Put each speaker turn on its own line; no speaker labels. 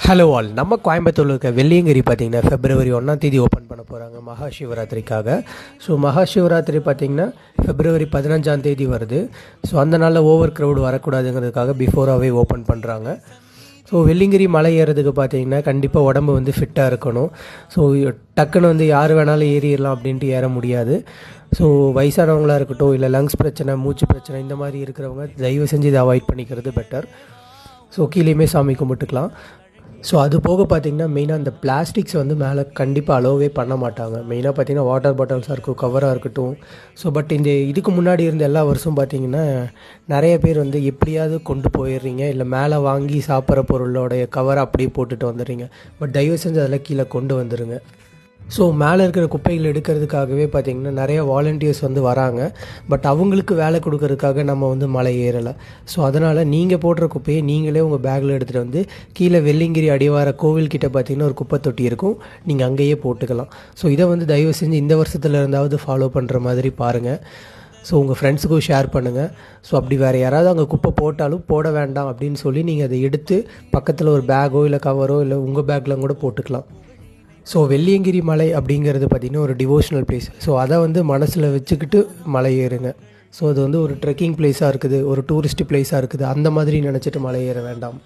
Hello all. நம்ம கோயம்புத்தூரில் இருக்க வெள்ளியங்கிரி பார்த்திங்கன்னா February 1 ஓப்பன் பண்ண போகிறாங்க மகா சிவராத்திரிக்காக. ஸோ மகா சிவராத்திரி பார்த்திங்கன்னா February 15 வருது. ஸோ அந்த நாளில் ஓவர் க்ரௌட் வரக்கூடாதுங்கிறதுக்காக பிஃபோராகவே ஓப்பன் பண்ணுறாங்க. ஸோ வெள்ளியங்கிரி மலை ஏறதுக்கு பார்த்திங்கன்னா கண்டிப்பாக உடம்பு வந்து ஃபிட்டாக இருக்கணும். ஸோ டக்குன்னு யார் வேணாலும் ஏறிடலாம் அப்படின்ட்டு ஏற முடியாது. ஸோ வயசானவங்களாக இருக்கட்டும், இல்லை லங்ஸ் பிரச்சனை, மூச்சு பிரச்சனை, இந்த மாதிரி இருக்கிறவங்க தயவு செஞ்சு இதை அவாய்ட் பண்ணிக்கிறது பெட்டர். ஸோ கீழேயுமே சாமி கும்பிட்டுக்கலாம். ஸோ அது போக பார்த்திங்கன்னா மெயினாக இந்த பிளாஸ்டிக்ஸ் மேலே கண்டிப்பாக அலோவே பண்ண மாட்டாங்க. மெயினாக பார்த்திங்கன்னா வாட்டர் பாட்டில்ஸாக இருக்கும், கவராக இருக்கட்டும். ஸோ பட் இதுக்கு முன்னாடி இருந்த எல்லா வருஷம் பார்த்திங்கன்னா நிறைய பேர் எப்படியாவது கொண்டு போயிடுறீங்க, இல்லை மேலே வாங்கி சாப்பிட்ற பொருளோடைய கவரை அப்படியே போட்டுட்டு வந்துடுறீங்க. பட் தயவு செஞ்சு அதெல்லாம் கீழே கொண்டு வந்துடுங்க. ஸோ மேலே இருக்கிற குப்பைகள் எடுக்கிறதுக்காகவே பார்த்திங்கன்னா நிறைய வாலண்டியர்ஸ் வராங்க. பட் அவங்களுக்கு வேலை கொடுக்கறதுக்காக நம்ம மலை ஏறலை. ஸோ அதனால் நீங்கள் போடுற குப்பையை நீங்களே உங்கள் பேக்கில் எடுத்துகிட்டு கீழே வெள்ளியங்கிரி அடிவார கோவில்கிட்ட பார்த்திங்கன்னா ஒரு குப்பை தொட்டி இருக்கும், நீங்கள் அங்கேயே போட்டுக்கலாம். ஸோ இதை தயவு செஞ்சு இந்த வருஷத்துல இருந்தாவது ஃபாலோ பண்ணுற மாதிரி பாருங்கள். ஸோ உங்கள் ஃப்ரெண்ட்ஸுக்கும் ஷேர் பண்ணுங்கள். ஸோ அப்படி வேறு யாராவது அங்கே குப்பை போட்டாலும் போட வேண்டாம் அப்படின்னு சொல்லி நீங்கள் அதை எடுத்து பக்கத்தில் ஒரு பேக்கோ இல்லை கவரோ இல்லை உங்கள் பேக்கில் கூட போட்டுக்கலாம். ஸோ வெள்ளியங்கிரி மலை அப்படிங்கிறது பார்த்திங்கன்னா ஒரு டிவோஷனல் பிளேஸ். ஸோ அதை மனசில் வச்சுக்கிட்டு மலை ஏறுங்க. ஸோ அது ஒரு ட்ரெக்கிங் பிளேஸாக இருக்குது, ஒரு டூரிஸ்ட் பிளேஸாக இருக்குது, அந்த மாதிரி நினச்சிட்டு மலை ஏற வேண்டாம்.